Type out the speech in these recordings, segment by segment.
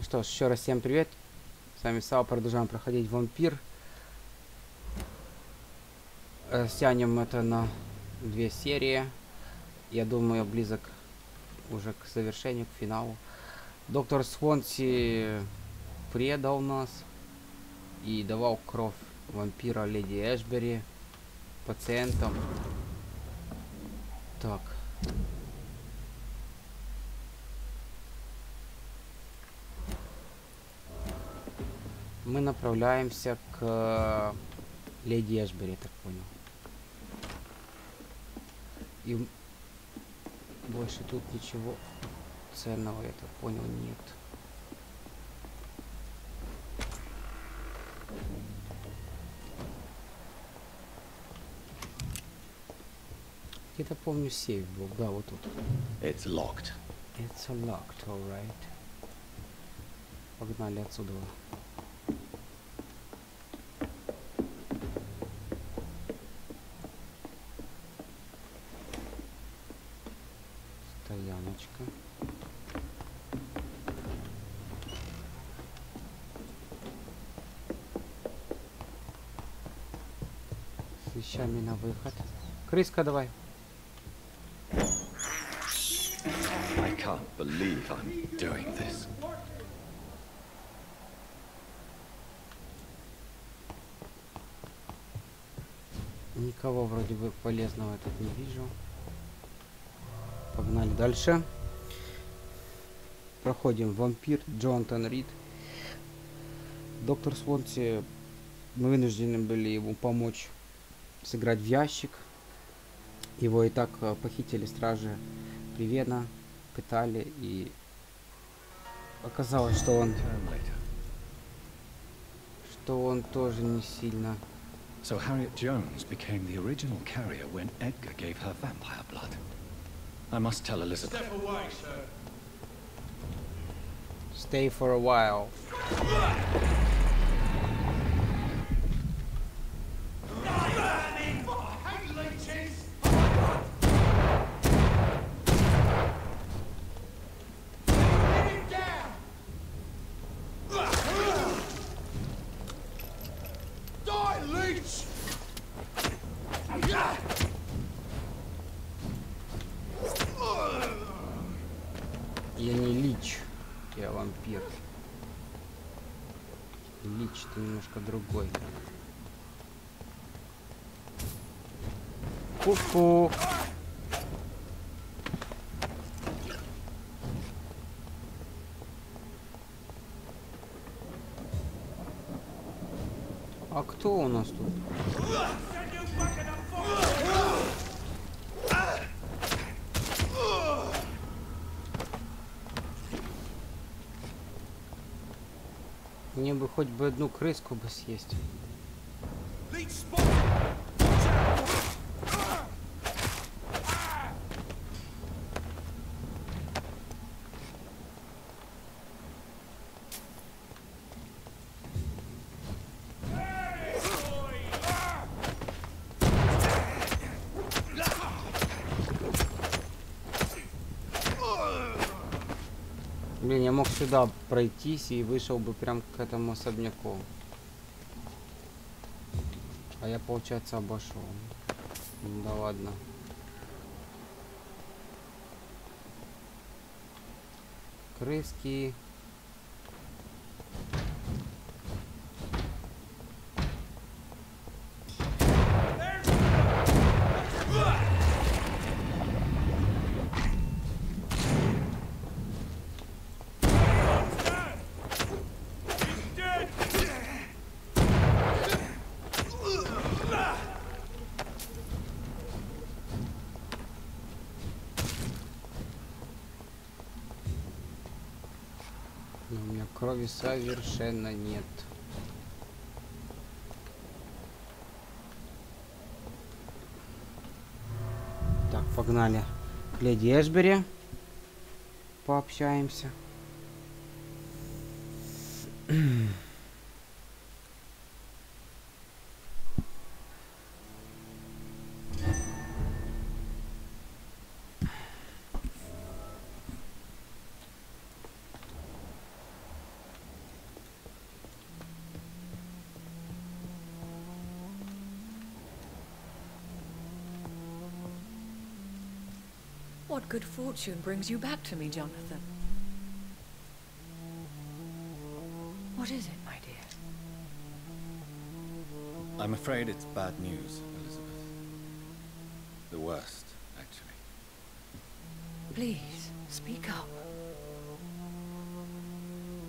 что ж, еще раз всем привет. С вами Сау, продолжаем проходить вампир. Стянем это на 2 серии. Я думаю, близок уже к завершению, к финалу. Доктор Свонси предал нас и давал кровь вампира леди Эшбери пациентам. Так. Мы направляемся к леди Эшбери, я так понял. И больше тут ничего ценного, я так понял, нет. Где-то помню сейф был, да, вот тут. It's locked. It's locked, all right. Погнали отсюда. Стояночка. С вещами на выход. Крыска, давай. I can't believe I'm doing this. Никого вроде бы полезного я тут не вижу. Погнали дальше. Проходим вампир Джонатан Рид. Доктор Свонси, мы вынуждены были ему помочь сыграть в ящик. Его и так похитили стражи Привена, пытали, и оказалось, что он тоже не сильно. So Harriet Jones became the original carrier when Edgar gave her vampire blood. I must tell Elizabeth. Step away, sir. Stay for a while. Я не лич, я вампир. Лич, ты немножко другой. Ку-ку. А кто у нас тут? Мне бы хоть бы одну крыску бы съесть. Блин, я мог сюда пройтись и вышел бы прям к этому особняку. А я, получается, обошел. Да ладно. Крыски. У меня крови совершенно нет. Так, погнали к леди Эшбери. Пообщаемся. What good fortune brings you back to me, Jonathan? What is it, my dear? I'm afraid it's bad news, Elizabeth. The worst, actually. Please, speak up.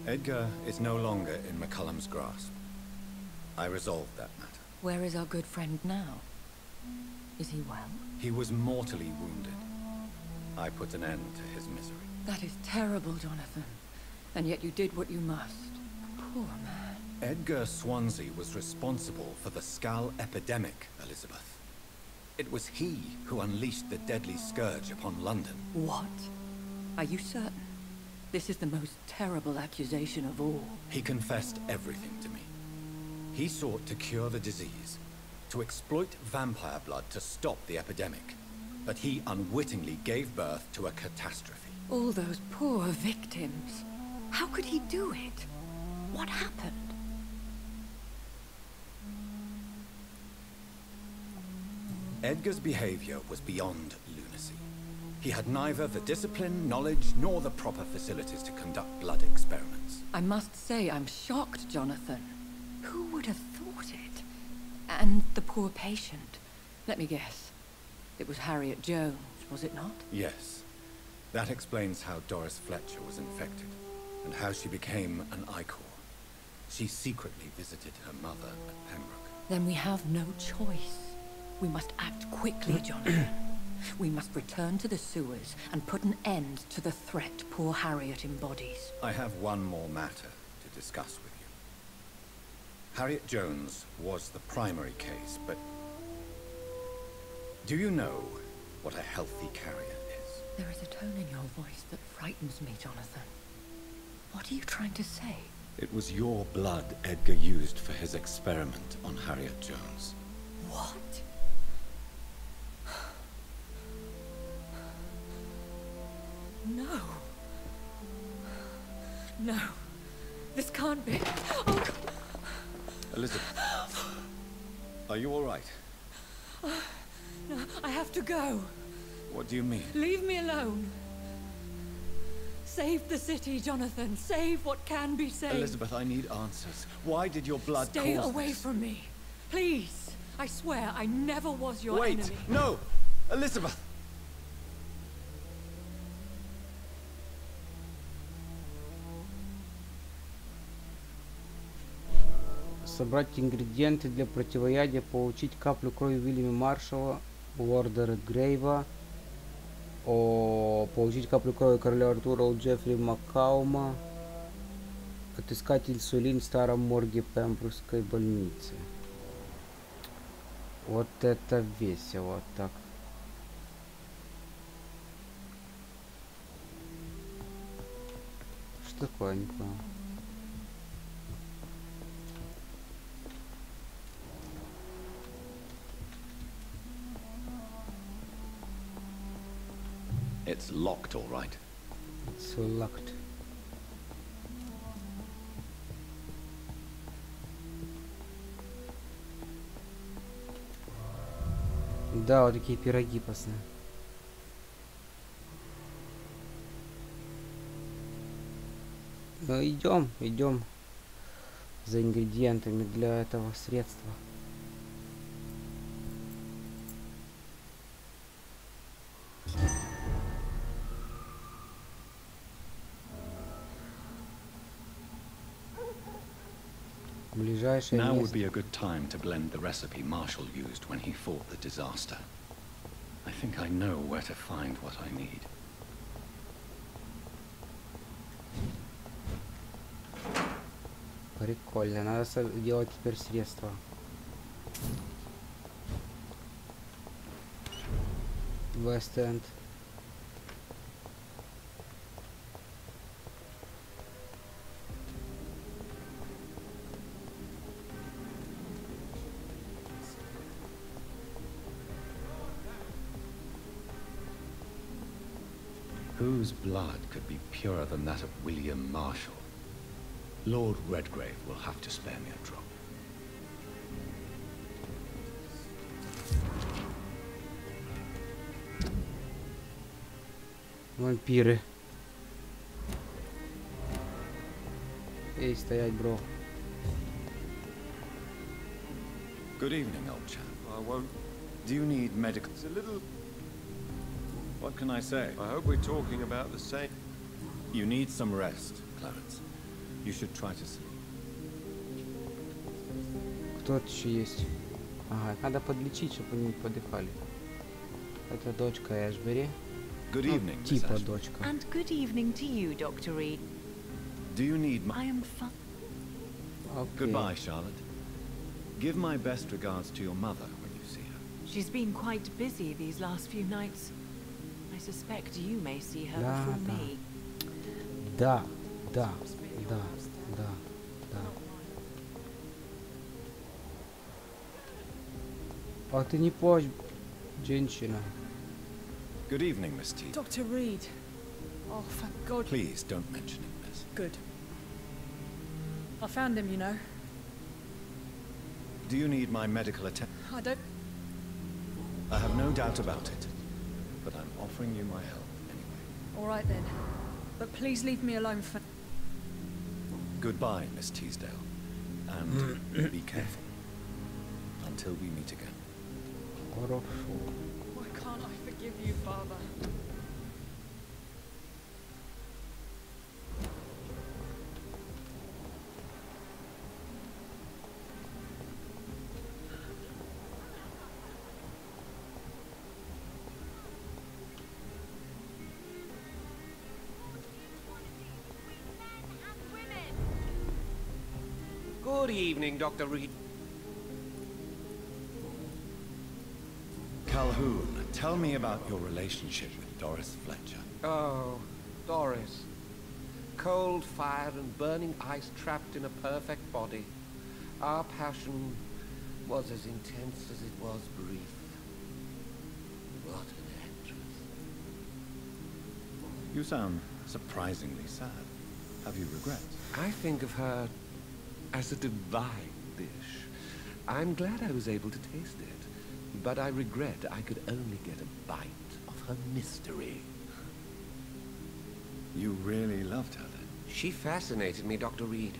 Edgar is no longer in McCullum's grasp. I resolved that matter. Where is our good friend now? Is he well? He was mortally wounded. I put an end to his misery. That is terrible, Jonathan. And yet you did what you must. Poor man. Edgar Swansea was responsible for the Skull epidemic, Elizabeth. It was he who unleashed the deadly scourge upon London. What? Are you certain? This is the most terrible accusation of all. He confessed everything to me. He sought to cure the disease, to exploit vampire blood to stop the epidemic. But he unwittingly gave birth to a catastrophe. All those poor victims. How could he do it? What happened? Edgar's behavior was beyond lunacy. He had neither the discipline, knowledge, nor the proper facilities to conduct blood experiments. I must say I'm shocked, Jonathan. Who would have thought it? And the poor patient. Let me guess. It was Harriet Jones, was it not? Yes. That explains how Doris Fletcher was infected, and how she became an Icor. She secretly visited her mother at Pembroke. Then we have no choice. We must act quickly, Jonathan. We must return to the sewers and put an end to the threat poor Harriet embodies. I have one more matter to discuss with you. Harriet Jones was the primary case, but do you know what a healthy carrier is? There is a tone in your voice that frightens me, Jonathan. What are you trying to say? It was your blood Edgar used for his experiment on Harriet Jones. What? No. No. This can't be. Oh, God. Elizabeth, are you all right? No, I have to go. What do you mean? Leave me alone. Save the city, Jonathan. Save what can be saved. Elizabeth, I need answers. Why did your blood Stay cause away this? from me. Please. I swear I never was your Wait! enemy. No! Elizabeth! Собрать ингредиенты для противоядия, получить каплю крови Уильяма Маршалла, лорда Грейва, получить каплю крови короля Артура у Джеффри Маккаума, отыскать инсулин в старом морге Пембрукской больницы. Вот это весело так. Что такое, не понял. It's locked, all right. It's locked. Да, вот такие пироги, пацаны. Ну, идем за ингредиентами для этого средства. Ближайшее Now would место. be a good time to blend the recipe Marshall used when he fought the disaster. I think I know where to find what I need. Прикольно, надо делать теперь средства. Вест-Энд. Whose blood could be purer than that of William Marshall? Lord Redgrave will have to spare me a drop. Вампиры. Эй, стоять, бро. Good evening, old chap. I won't. Do you need medical? It's a little... What can I say? I hope we're talking about the same... You need some rest, Clarence. You should try to sleep. Кто тут еще есть? Ага, надо подлечить, чтобы они не подыхали. Это дочка Эшбери. Good evening, Miss Типа Ashby. дочка. And good evening to you, Dr. Reed. Do you need my... I am fine. Окей. Goodbye, Charlotte. Give my best regards to your mother when you see her. She's been quite busy these last few nights. I suspect you may see her Да, before да. me. Да, да, да, да, да. А ты не плачь, женщина. Good evening, Miss T. Dr. Reed. Oh, thank God. Please don't mention it, Miss. Good. I found him, you know. Do you need my medical attention? I don't... I have no doubt about it, but I'm offering you my help anyway. All right then. But please leave me alone for... Goodbye, Miss Teasdale, and be careful until we meet again. Хорошо. Why can't I forgive you, Father? Good evening, Dr. Reed. Calhoun, tell me about your relationship with Doris Fletcher. Oh, Doris. Cold fire and burning ice trapped in a perfect body. Our passion was as intense as it was brief. What an actress. You sound surprisingly sad. Have you regrets? I think of her as a divine dish. I'm glad I was able to taste it, but I regret I could only get a bite of her mystery. You really loved her then? She fascinated me, Dr. Reed.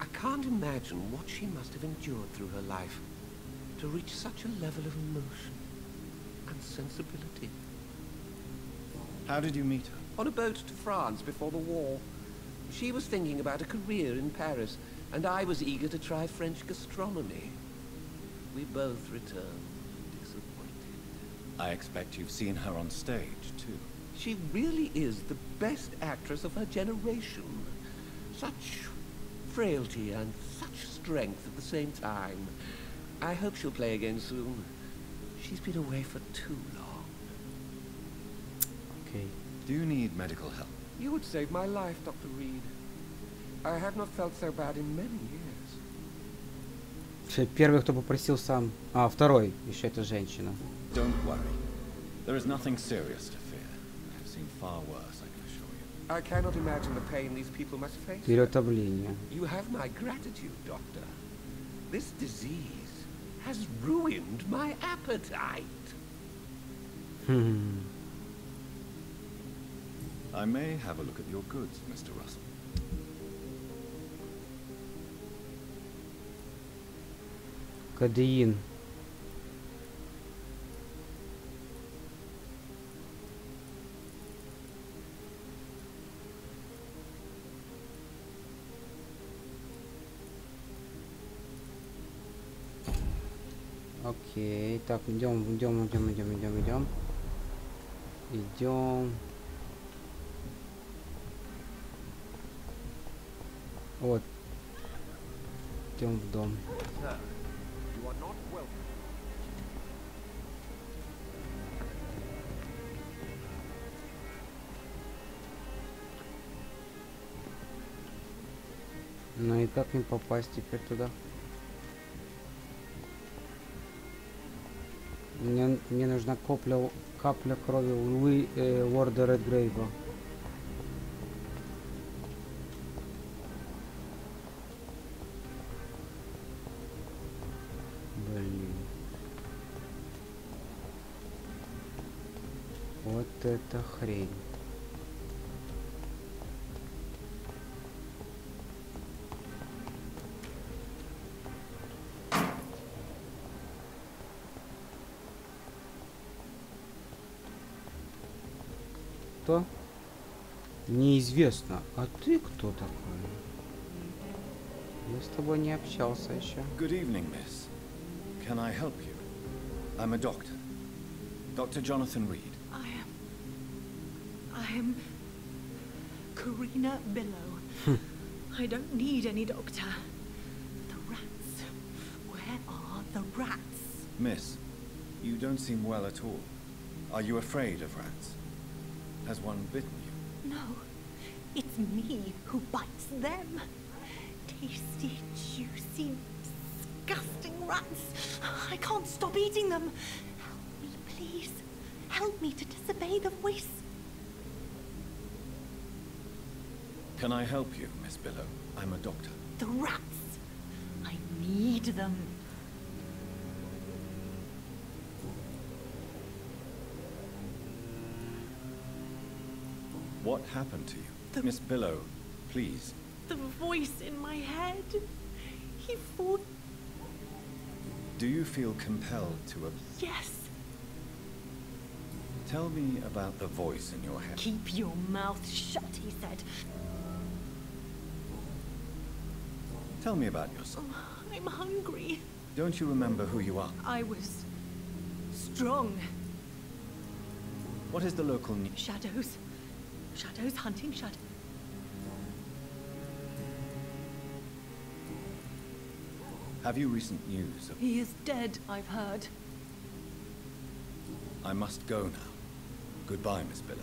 I can't imagine what she must have endured through her life to reach such a level of emotion and sensibility. How did you meet her? On a boat to France before the war. She was thinking about a career in Paris, and I was eager to try French gastronomy. We both returned disappointed. I expect you've seen her on stage, too. She really is the best actress of her generation. Such frailty and such strength at the same time. I hope she'll play again soon. She's been away for too long. Окей. Do you need medical help? You would save my life, Dr. Reed. I have not felt so bad in many years. Первый, кто попросил сам... А, второй. Еще это женщина. Don't worry. There is nothing serious to fear. I've seen far worse, I can assure you. I cannot imagine the pain these people must face. Переутомление. You have my gratitude, Doctor. This disease has ruined my appetite. I may have a look at your goods, Mr. Russell. Кадеин. Окей, так, идем. Вот. Идем в дом. Ну и как мне попасть теперь туда? Мне нужна капля крови лорда Редгрейва. Блин. Вот. эта хрень. Кто? Неизвестно. А ты кто такой? Я с тобой не общался еще. Good evening, miss. Can I help you? I'm a doctor. Dr. Jonathan Rid. I am Karina Billow. I don't need any doctor. The rats. Where are the rats? Miss, you don't seem well at all. Are you afraid of rats? Has one bitten you? No, it's me who bites them. Tasty, juicy, disgusting rats. I can't stop eating them. Help me, please. Help me to disobey the voice. Can I help you, Miss Billow? I'm a doctor. The rats. I need them. What happened to you? Miss Billow, please. The voice in my head. He fought. Do you feel compelled to Yes. Tell me about the voice in your head. Keep your mouth shut, he said. Tell me about yourself. Oh, I'm hungry. Don't you remember who you are? I was strong. What is the local news? Shadows. Shadows hunting shadows. Have you recent news of... He is dead, I've heard. I must go now. Goodbye, Miss Billow.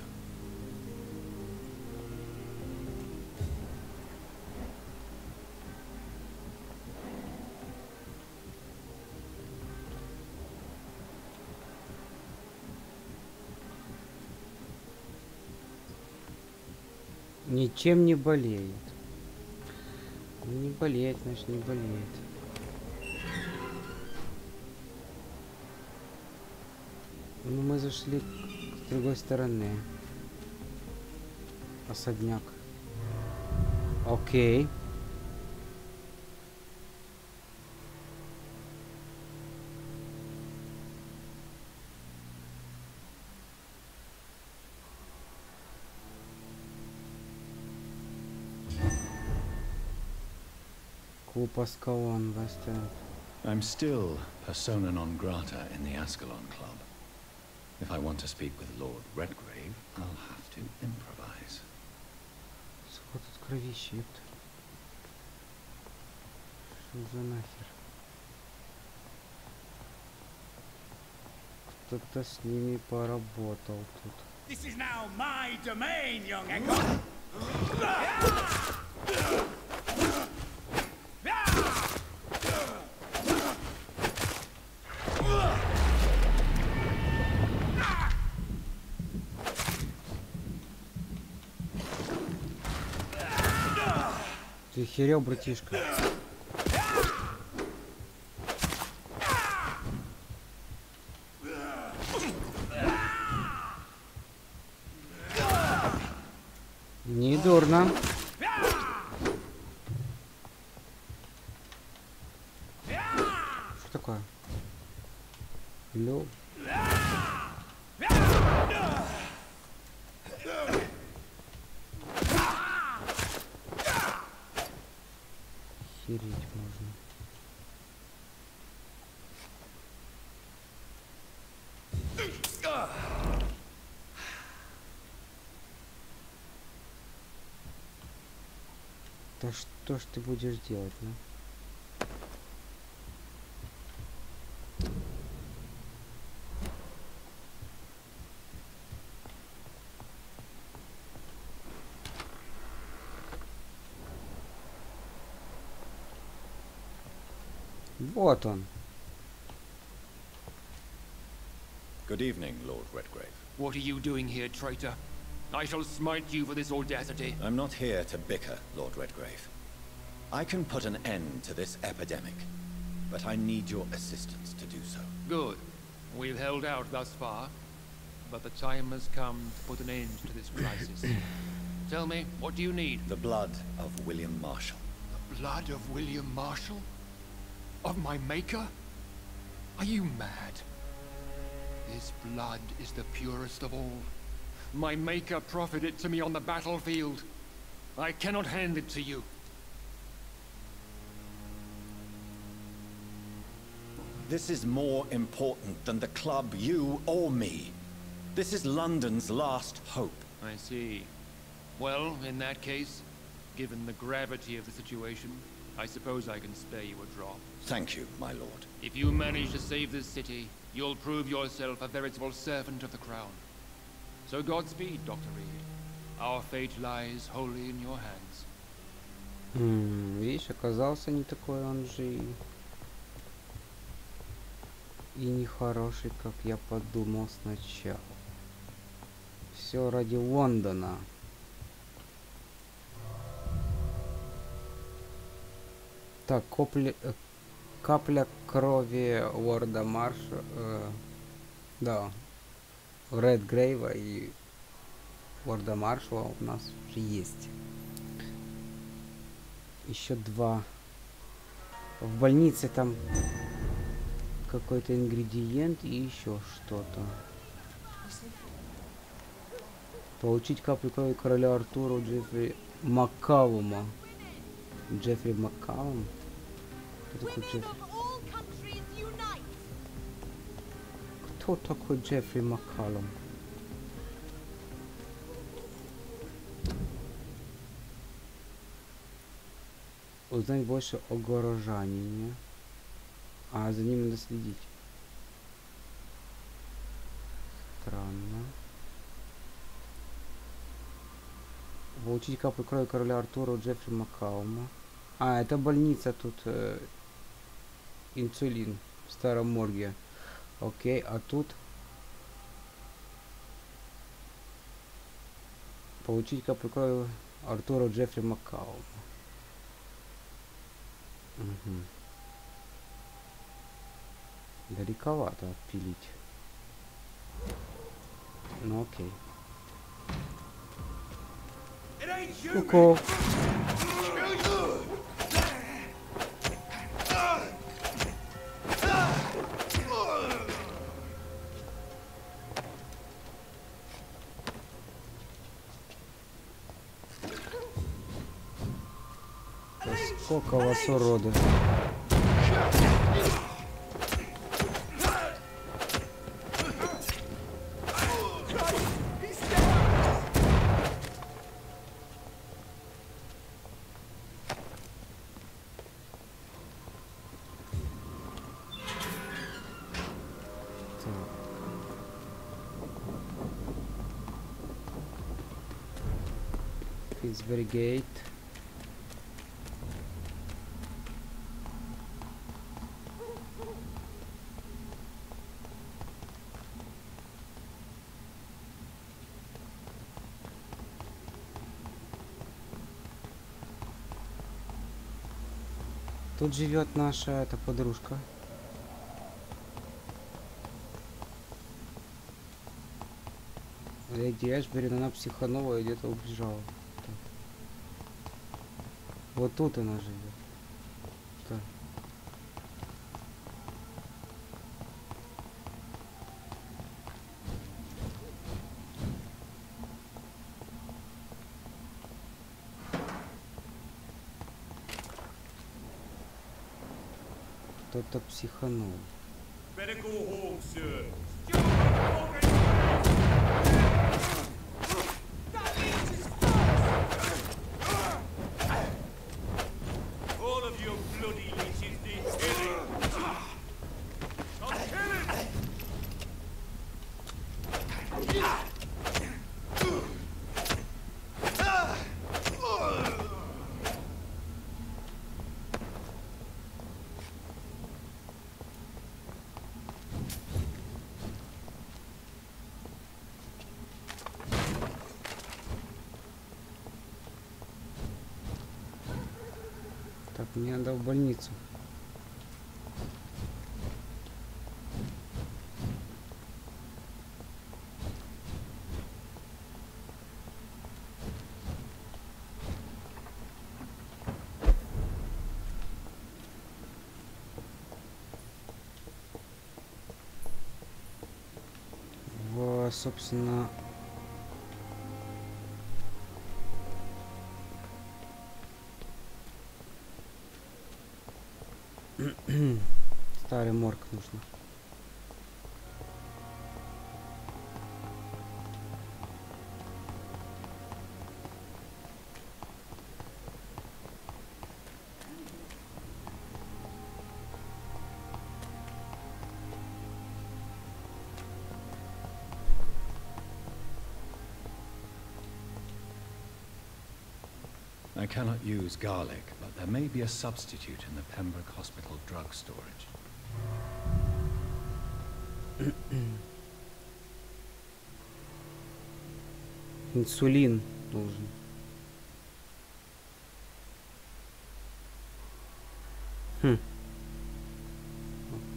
Ничем не болеет. Не болеет, значит, не болеет. Ну, мы зашли с другой стороны. Особняк. Окей. Клуб Аскалон восстает. I'm still persona non grata in the Ascalon Club. If I want to speak with Lord Redgrave, I'll have to improvise. Сколько тут кровища, ёпта. Что за нахер? Кто-то с ними поработал тут. This is now my domain, young Echo. Ты херел, братишка. Не дурно. Что такое? Лё. Хереть можно. Да что ж ты будешь делать, ну? Вот он. Good evening, Lord Redgrave. What are you doing here, traitor? I shall smite you for this audacity. I'm not here to bicker, Lord Redgrave. I can put an end to this epidemic, but I need your assistance to do so. Good. We've held out thus far. but the time has come to put an end to this crisis. Tell me, what do you need? The blood of William Marshall. The blood of William Marshall? Of my maker? Are you mad? This blood is the purest of all. My maker proffered it to me on the battlefield. I cannot hand it to you. This is more important than the club, you or me. This is London's last hope. I see. Well, in that case, given the gravity of the situation, I suppose I can spare you a drop. Thank you, my lord. If you manage to save this city, you'll prove yourself a veritable servant of the crown. So Godspeed, Dr. Reed. Our fate lies wholly in your hands. Видишь, оказался не такой он же и нехороший, как я подумал сначала. Все ради Лондона. Так, капля крови лорда Марша, да, Редгрейва и лорда Маршала у нас уже есть. Еще 2. В больнице там какой-то ингредиент и еще что-то. Получить каплю крови короля Артура у Джеффри Маккалума. Джеффри Маккалум? Кто такой Джеффри? Кто такой Джеффри Маккалум? Узнать больше о горожанине. А, за ним надо следить. Странно. Получить каплю крови короля Артура у Джеффри Маккалума. А, это больница тут. Инсулин в старом морге. Окей, а тут получить каплю крови Артура у Джеффри Маккалума. Угу. Далековато отпилить. Ну окей. Ку-ку. Сколько вас уроды. Pittsburgh Gate. Тут живет наша эта подружка. Леди Эшбери, она психанула и где-то убежала. Так. Вот тут она живет. Так. Кто-то психанул. Так, мне надо в больницу. собственно... Старый морг нужно. I cannot use garlic, but there may be a substitute in the Pembroke Hospital drug storage. Инсулин нужен.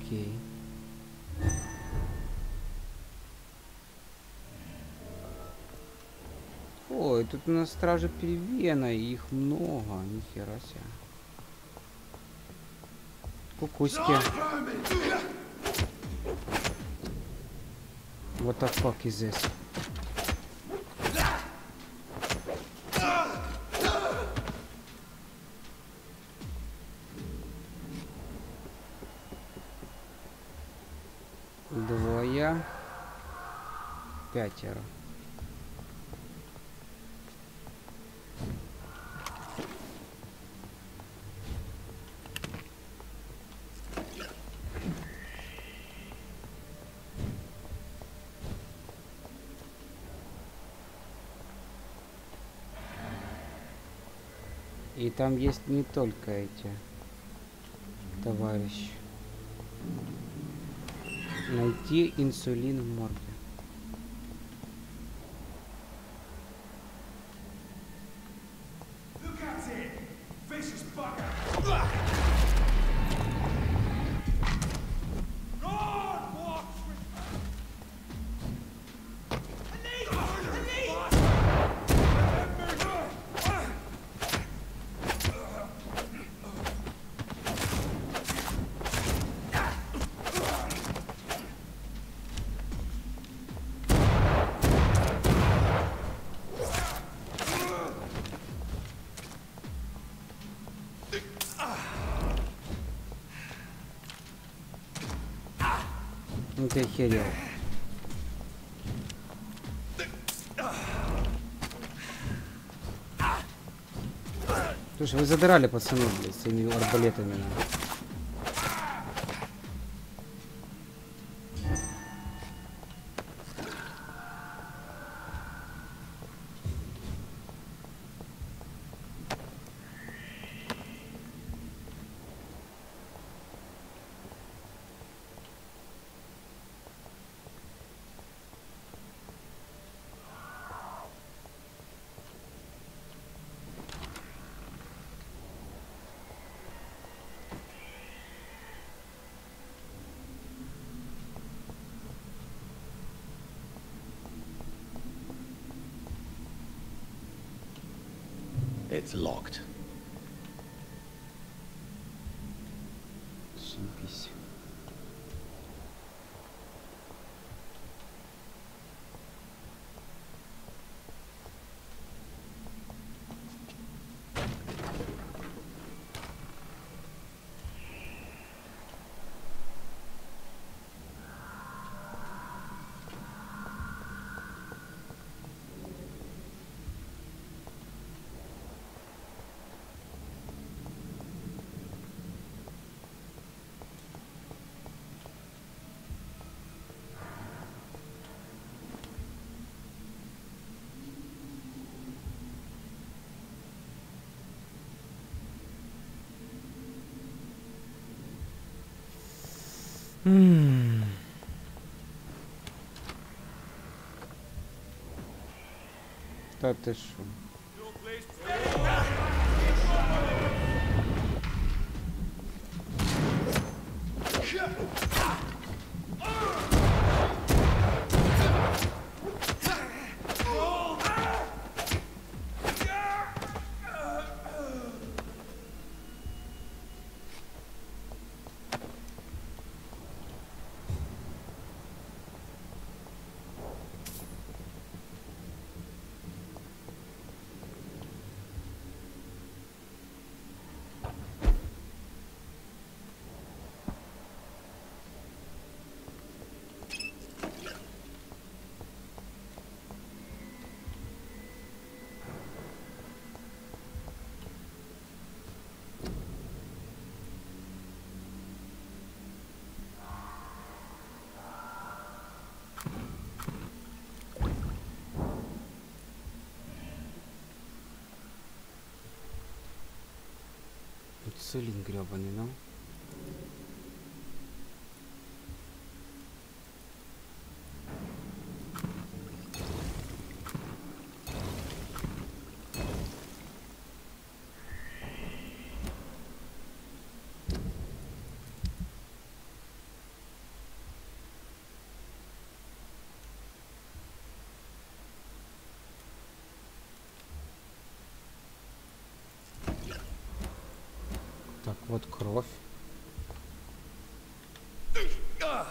Окей. Ой, тут у нас стражи Перевена, и их много, нихера себе. Кукуськи. What the fuck is this? Двое. Пятеро. И там есть не только эти товарищи. Найти инсулин в морге. Ну ты охерел. Слушай, вы задрали пацанов, блядь, своими арбалетами. It's locked. Заебись. Да ты шо? Инсулин гребаный, ну. Так, вот кровь. Так.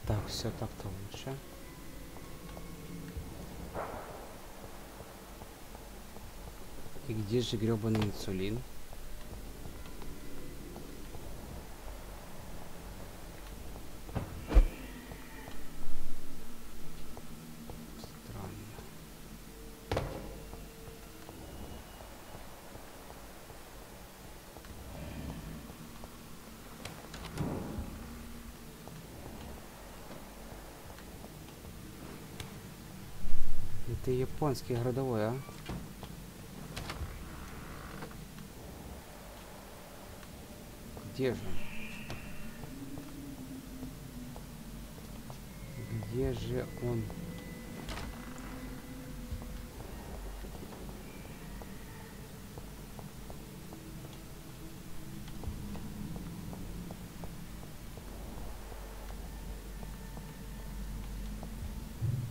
Так, все так-то лучше. И где же гребаный инсулин? Странно. Это японский городовой, а? Где же? Где же он?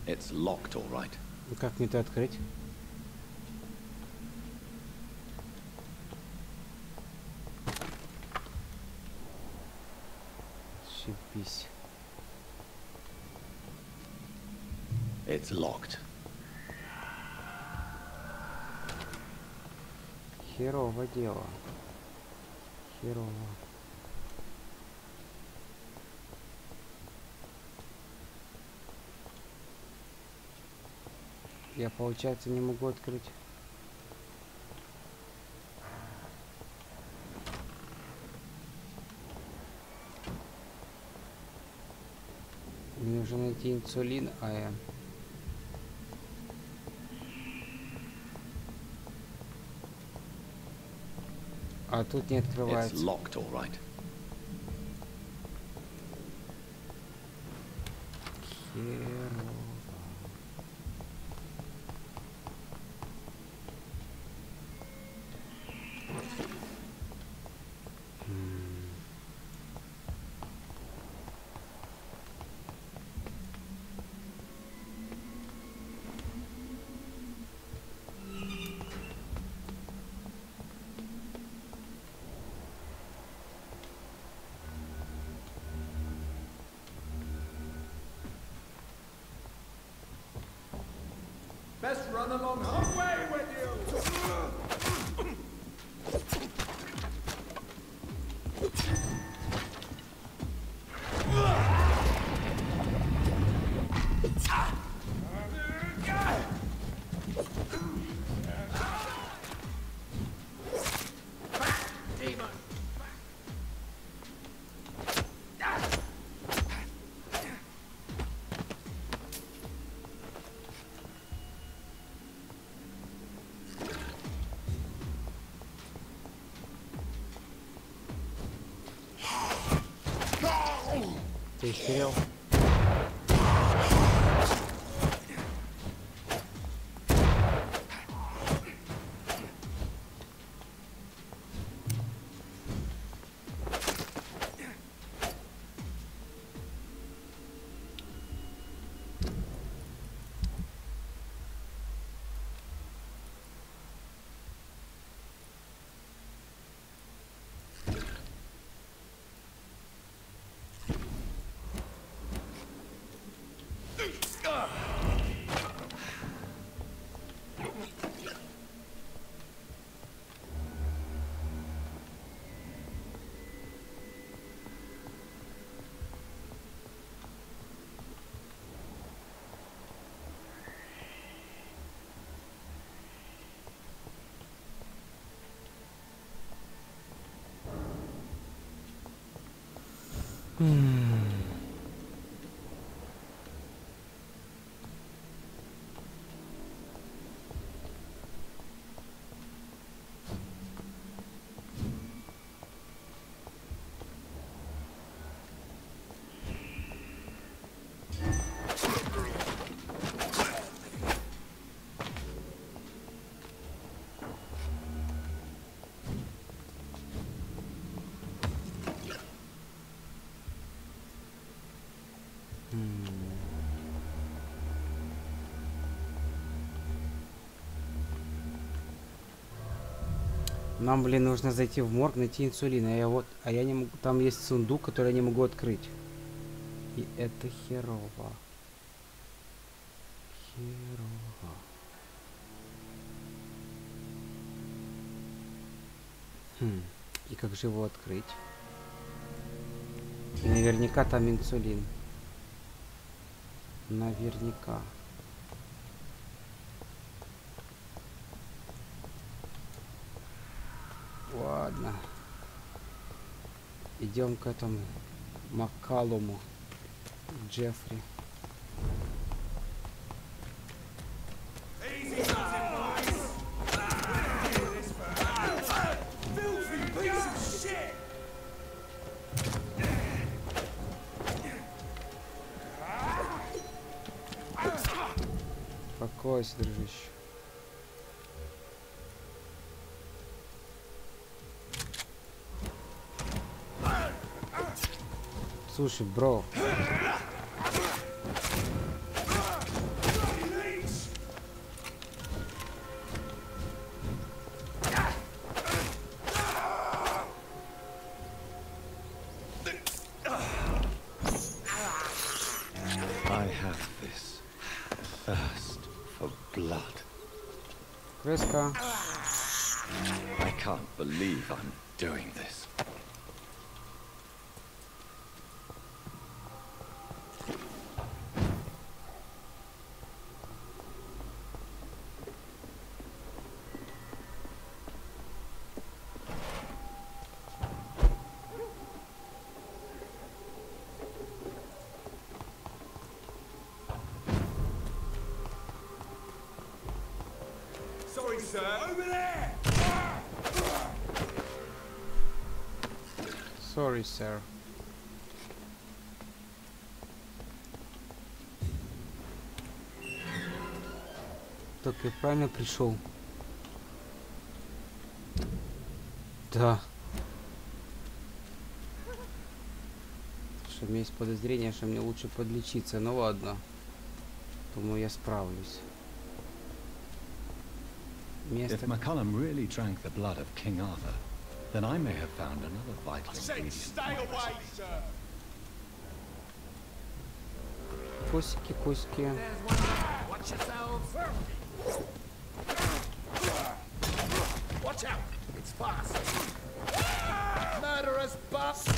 It's locked, all right. Как мне это открыть? Шипись. It's locked. Херово дело. Херово. Я, получается, не могу открыть. Мне нужно найти инсулин, а я... А тут не открывается. It's locked, all right. Херово. Best run along halfway with you. Ты исхерел? Нам, блин, нужно зайти в морг, найти инсулин. А я не могу. Там есть сундук, который я не могу открыть. И это херово. Херово. И как же его открыть? И наверняка там инсулин. Наверняка. Ладно. Идем к этому Маккалуму. Джеффри. Успокойся, дружище. Слушай, бро. I have this thirst for blood. Крыска. I can't believe I'm doing this. Sorry, sir. Over there! Sorry, sir. Так, я правильно пришел? Да. Что у меня есть подозрение, что мне лучше подлечиться. Ну ладно. Думаю, я справлюсь. If McCullum really drank the blood of King Arthur, then I may have found another vital ingredient. Stay away, sir! Косики, косики. Watch yourselves! Watch out! It's fast! Murderous bust!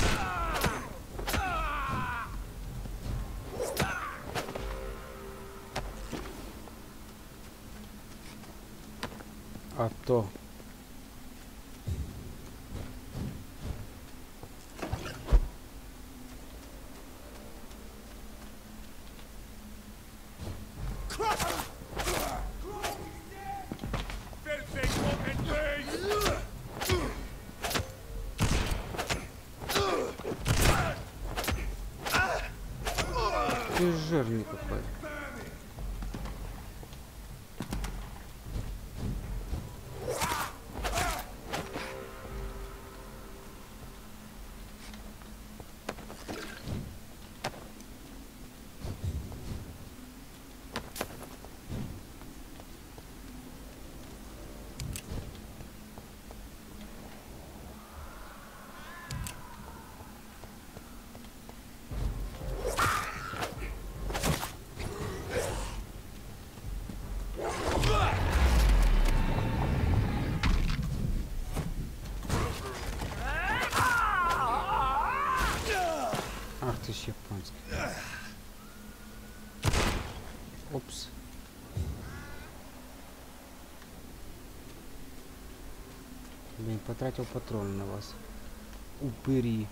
А то. Ты жирный какой. Ах ты ж японский. Опс. Блин, потратил патроны на вас. Упыри.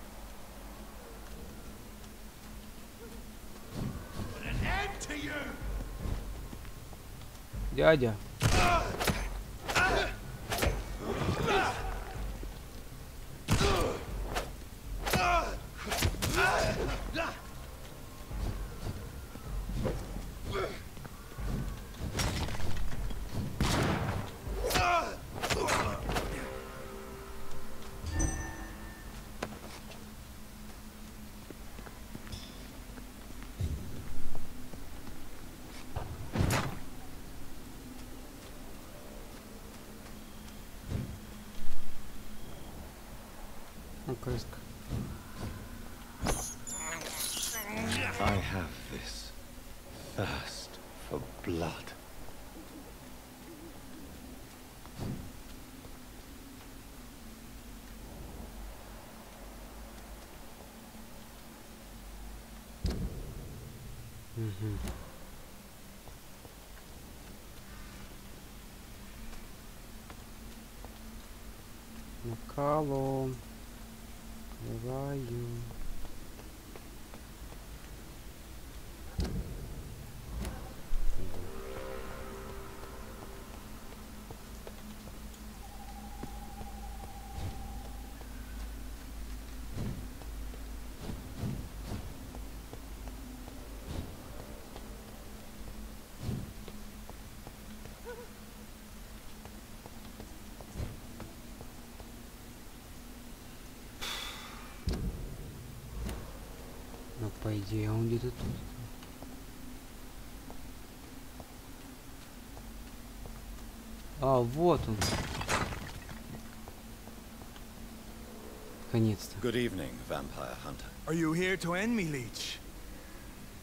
Дядя. Крыска. I have this thirst for blood. Накалом. Открываю. Ну, по идее, он где-то тут. А, вот он. Наконец-то. Good evening, vampire hunter. Are you here to end me, Leech?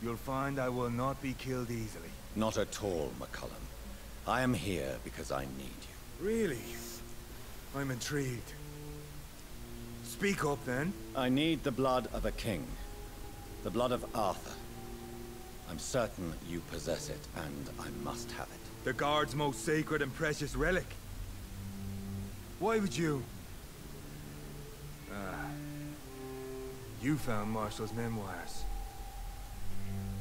You'll find I will not be killed easily. Not at all, McCullum. I am here because I need you. Really? I'm intrigued. Speak up, then. I need the blood of a king. The blood of Arthur. I'm certain you possess it, and I must have it. The guard's most sacred and precious relic. Why would you? You found Marshall's memoirs.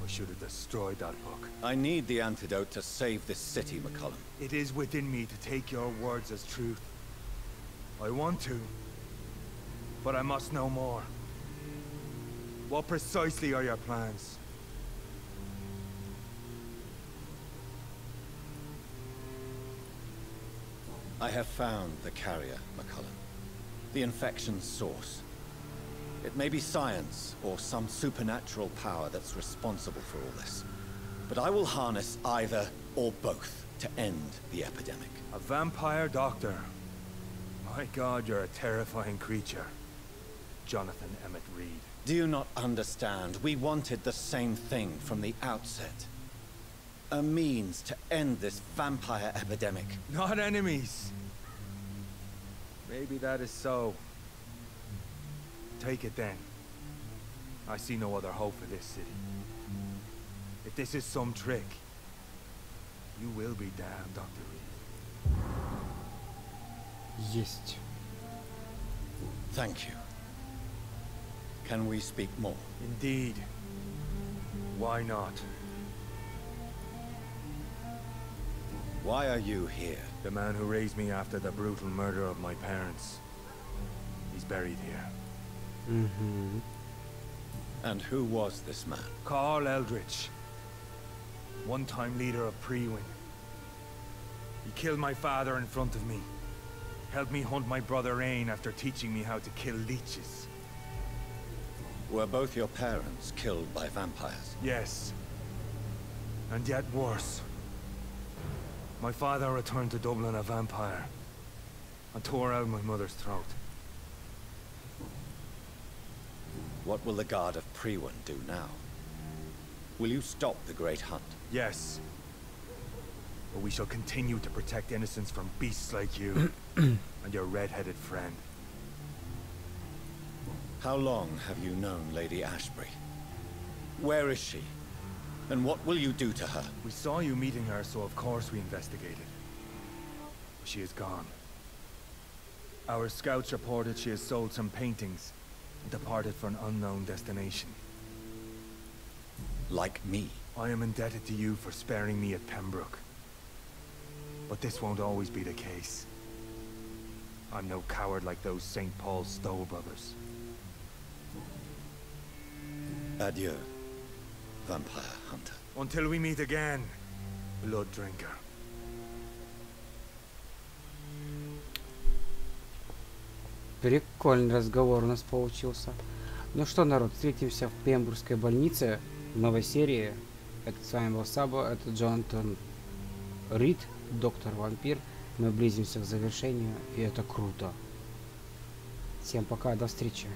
We should have destroyed that book. I need the antidote to save this city, McCullum. It is within me to take your words as truth. I want to, but I must know more. What precisely are your plans? I have found the carrier, McCullum. The infection's source. It may be science or some supernatural power that's responsible for all this. But I will harness either or both to end the epidemic. A vampire doctor. My God, you're a terrifying creature. Jonathan Reid. Do you not understand? We wanted the same thing from the outset. A means to end this vampire epidemic. Not enemies. Maybe that is so. Take it then. I see no other hope for this city. If this is some trick, you will be damned, Dr. Reed. Есть. Thank you. Can we speak more? Indeed. Why not? Why are you here? The man who raised me after the brutal murder of my parents. He's buried here. Mm-hmm. And who was this man? Carl Eldritch. One-time leader of Prewin. He killed my father in front of me. Helped me hunt my brother Ain after teaching me how to kill leeches. Were both your parents killed by vampires? Yes. And yet worse. My father returned to Dublin a vampire and tore out my mother's throat. What will the Guard of Prewin do now? Will you stop the Great Hunt? Yes. But we shall continue to protect innocents from beasts like you and your red-headed friend. How long have you known Lady Ashbury? Where is she? And what will you do to her? We saw you meeting her, so of course we investigated. She is gone. Our scouts reported she has sold some paintings and departed for an unknown destination. Like me? I am indebted to you for sparing me at Pembroke. But this won't always be the case. I'm no coward like those St. Paul's Stowe brothers. Adieu, vampire hunter. Until we meet again, blood drinker. Прикольный разговор у нас получился. Ну что, народ, встретимся в Пембургской больнице в новой серии. Это с вами был Саба, это Джонатан Рид, доктор Вампир. Мы близимся к завершению, и это круто. Всем пока, до встречи.